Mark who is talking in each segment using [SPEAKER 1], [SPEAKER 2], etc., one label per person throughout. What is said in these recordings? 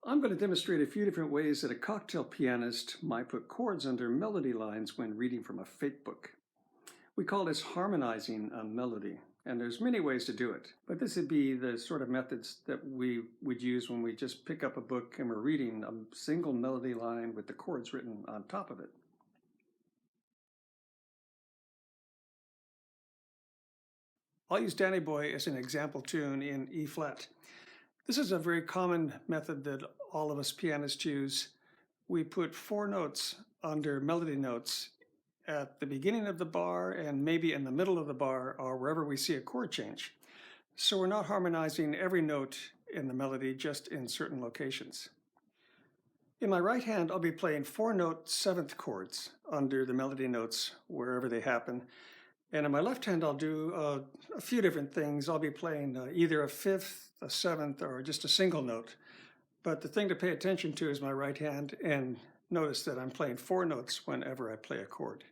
[SPEAKER 1] I'm going to demonstrate a few different ways that a cocktail pianist might put chords under melody lines when reading from a fake book. We call this harmonizing a melody, and there's many ways to do it. But this would be the sort of methods that we would use when we just pick up a book and we're reading a single melody line with the chords written on top of it. I'll use Danny Boy as an example tune in E flat. This is a very common method that all of us pianists use. We put 4 notes under melody notes at the beginning of the bar and maybe in the middle of the bar or wherever we see a chord change. So we're not harmonizing every note in the melody, just in certain locations. In my right hand, I'll be playing 4-note 7th chords under the melody notes wherever they happen. And in my left hand, I'll do a few different things. I'll be playing either a 5th, a 7th, or just a single note. But the thing to pay attention to is my right hand, and notice that I'm playing 4 notes whenever I play a chord.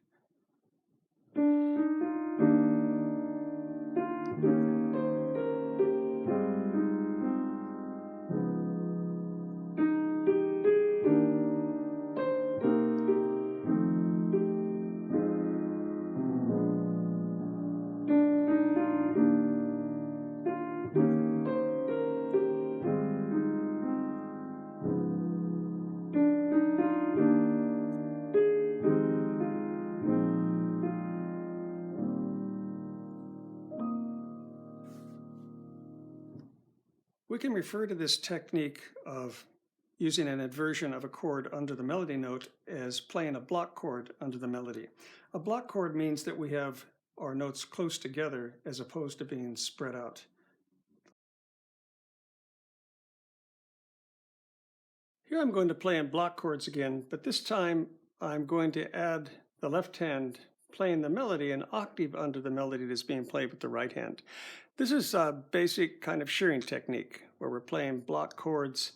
[SPEAKER 1] We can refer to this technique of using an inversion of a chord under the melody note as playing a block chord under the melody. A block chord means that we have our notes close together as opposed to being spread out. Here I'm going to play in block chords again, but this time I'm going to add the left hand playing the melody an octave under the melody that's being played with the right hand. This is a basic kind of shearing technique where we're playing block chords,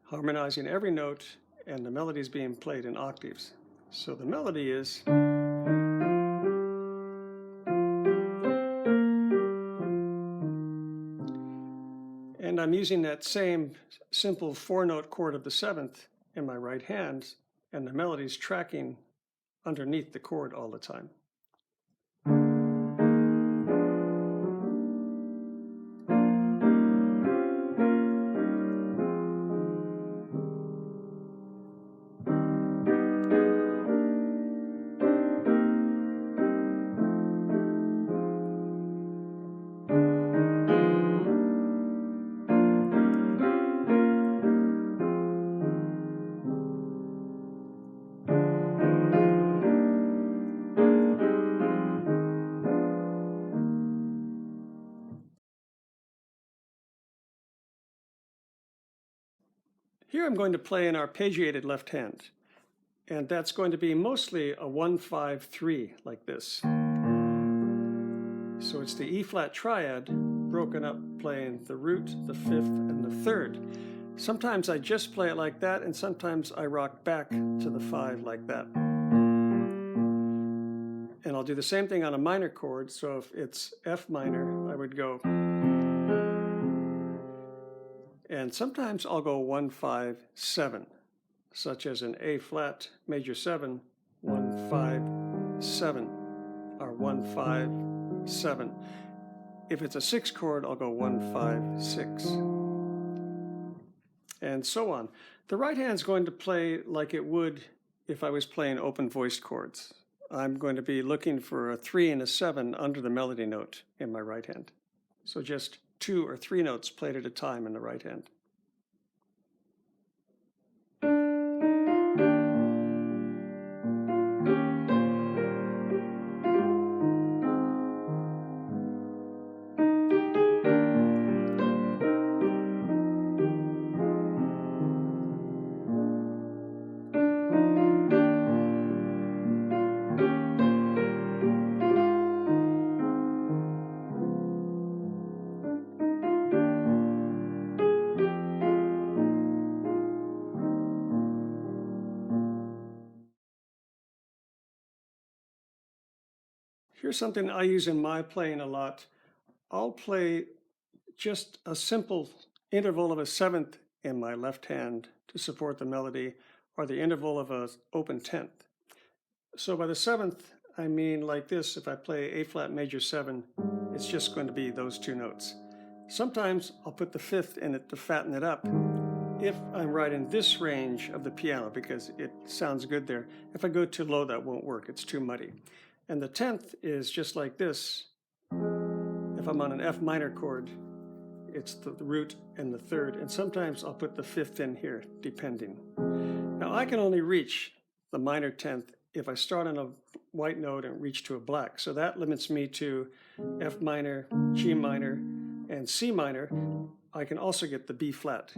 [SPEAKER 1] harmonizing every note, and the melody is being played in octaves. So the melody is... And I'm using that same simple 4-note chord of the 7th in my right hand, and the melody's tracking underneath the chord all the time. Here I'm going to play an arpeggiated left hand, and that's going to be mostly a 1-5-3 like this. So it's the E flat triad broken up playing the root, the 5th, and the 3rd. Sometimes I just play it like that, and sometimes I rock back to the 5 like that. And I'll do the same thing on a minor chord, so if it's F minor, I would go. And sometimes I'll go 1-5-7, such as an A flat major 7, 1-5-7, or 1-5-7. If it's a 6 chord, I'll go 1-5-6, and so on. The right hand's going to play like it would if I was playing open voiced chords. I'm going to be looking for a 3 and a 7 under the melody note in my right hand. So just 2 or 3 notes played at a time in the right hand. Here's something I use in my playing a lot. I'll play just a simple interval of a 7th in my left hand to support the melody, or the interval of an open tenth. So by the seventh, I mean like this. If I play A flat major 7, it's just going to be those two notes. Sometimes I'll put the fifth in it to fatten it up if I'm right in this range of the piano, because it sounds good there. If I go too low, that won't work. It's too muddy. And the 10th is just like this. If I'm on an F minor chord, it's the root and the third, and sometimes I'll put the fifth in here, depending. Now I can only reach the minor 10th if I start on a white note and reach to a black. So that limits me to F minor, G minor, and C minor. I can also get the B flat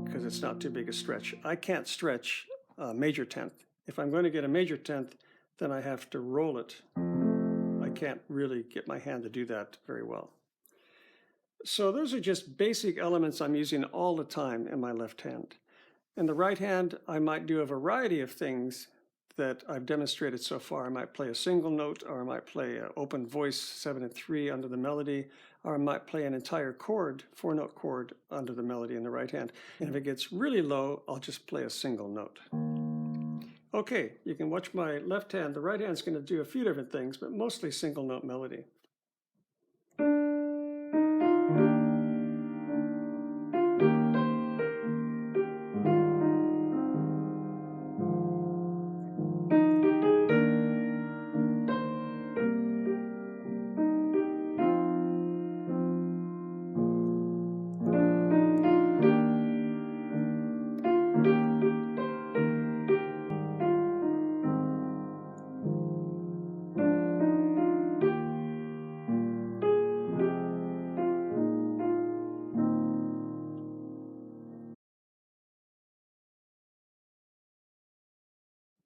[SPEAKER 1] because it's not too big a stretch. I can't stretch a major 10th. If I'm going to get a major 10th, then I have to roll it. I can't really get my hand to do that very well. So those are just basic elements I'm using all the time in my left hand. In the right hand, I might do a variety of things that I've demonstrated so far. I might play a single note, or I might play an open voice 7 and 3 under the melody, or I might play an entire chord, 4-note chord under the melody in the right hand. And if it gets really low, I'll just play a single note. Okay, you can watch my left hand. The right hand's going to do a few different things, but mostly single note melody.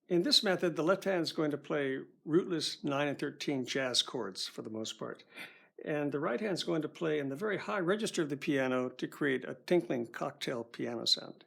[SPEAKER 1] In this method, the left hand is going to play rootless 9 and 13 jazz chords for the most part. And the right hand is going to play in the very high register of the piano to create a tinkling cocktail piano sound.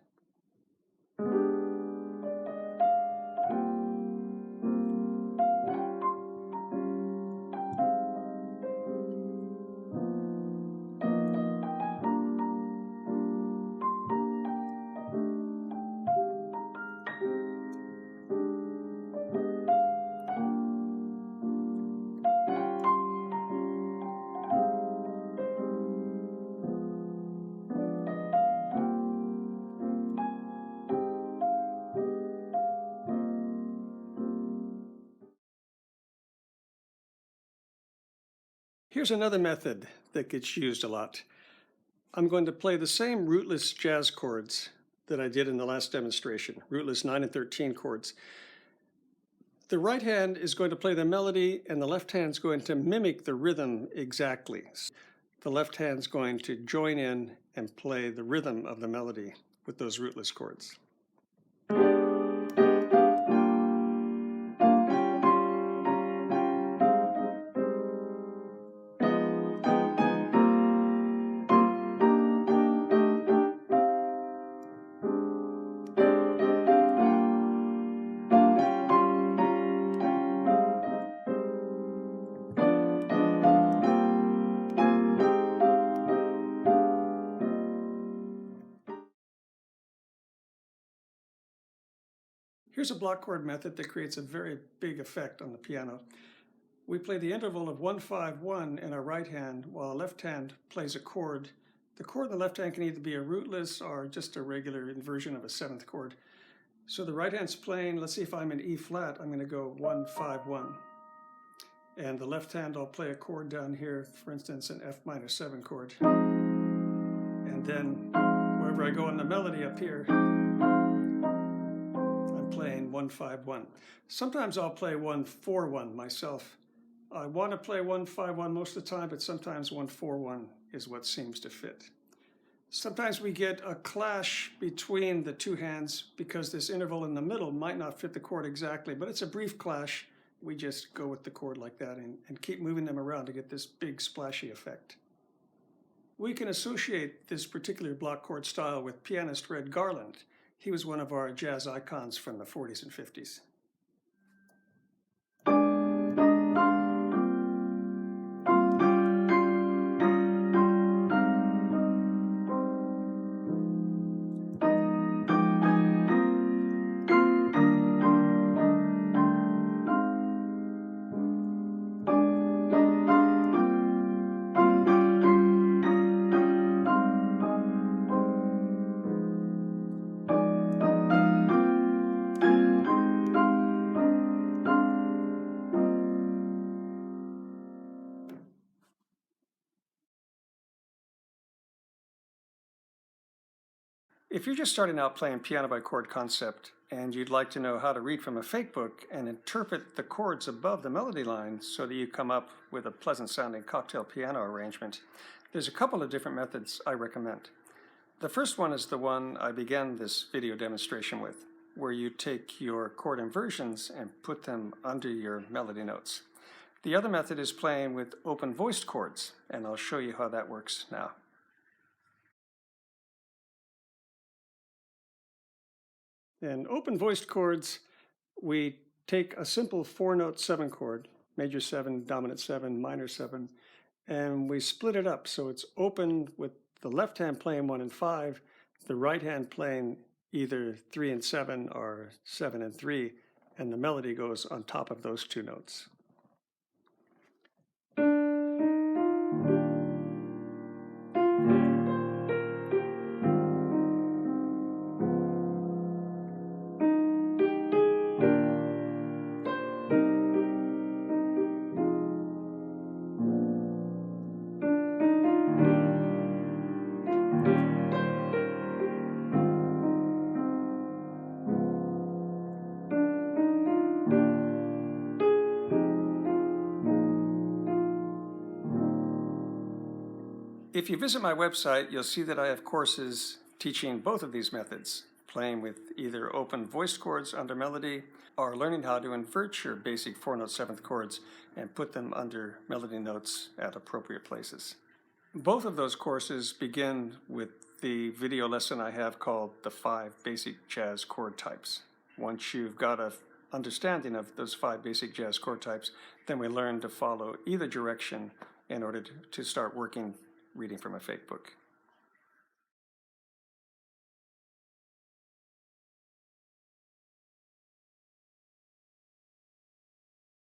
[SPEAKER 1] Here's another method that gets used a lot. I'm going to play the same rootless jazz chords that I did in the last demonstration, rootless 9 and 13 chords. The right hand is going to play the melody, and the left hand is going to mimic the rhythm exactly. The left hand is going to join in and play the rhythm of the melody with those rootless chords. Here's a block chord method that creates a very big effect on the piano. We play the interval of 1-5-1 in our right hand, while our left hand plays a chord. The chord in the left hand can either be a rootless or just a regular inversion of a 7th chord. So the right hand's playing, let's see if I'm in E flat, I'm going to go 1-5-1. And the left hand, I'll play a chord down here, for instance, an F minor 7 chord. And then wherever I go in the melody up here, playing 1-5-1. Sometimes I'll play 1-4-1 myself. I want to play 1-5-1 most of the time, but sometimes 1-4-1 is what seems to fit. Sometimes we get a clash between the two hands because this interval in the middle might not fit the chord exactly, but it's a brief clash. We just go with the chord like that and keep moving them around to get this big splashy effect. We can associate this particular block chord style with pianist Red Garland. He was one of our jazz icons from the 40s and 50s. If you're just starting out playing piano by chord concept and you'd like to know how to read from a fake book and interpret the chords above the melody line so that you come up with a pleasant sounding cocktail piano arrangement, there's a couple of different methods I recommend. The first one is the one I began this video demonstration with, where you take your chord inversions and put them under your melody notes. The other method is playing with open voiced chords, and I'll show you how that works now. In open voiced chords, we take a simple 4-note 7 chord, major 7, dominant 7, minor 7, and we split it up so it's open with the left hand playing 1 and 5, the right hand playing either 3 and 7 or 7 and 3, and the melody goes on top of those 2 notes. If you visit my website, you'll see that I have courses teaching both of these methods, playing with either open voiced chords under melody or learning how to invert your basic 4-note 7th chords and put them under melody notes at appropriate places. Both of those courses begin with the video lesson I have called the 5 basic jazz chord types. Once you've got an understanding of those 5 basic jazz chord types, then we learn to follow either direction in order to start working reading from a fake book.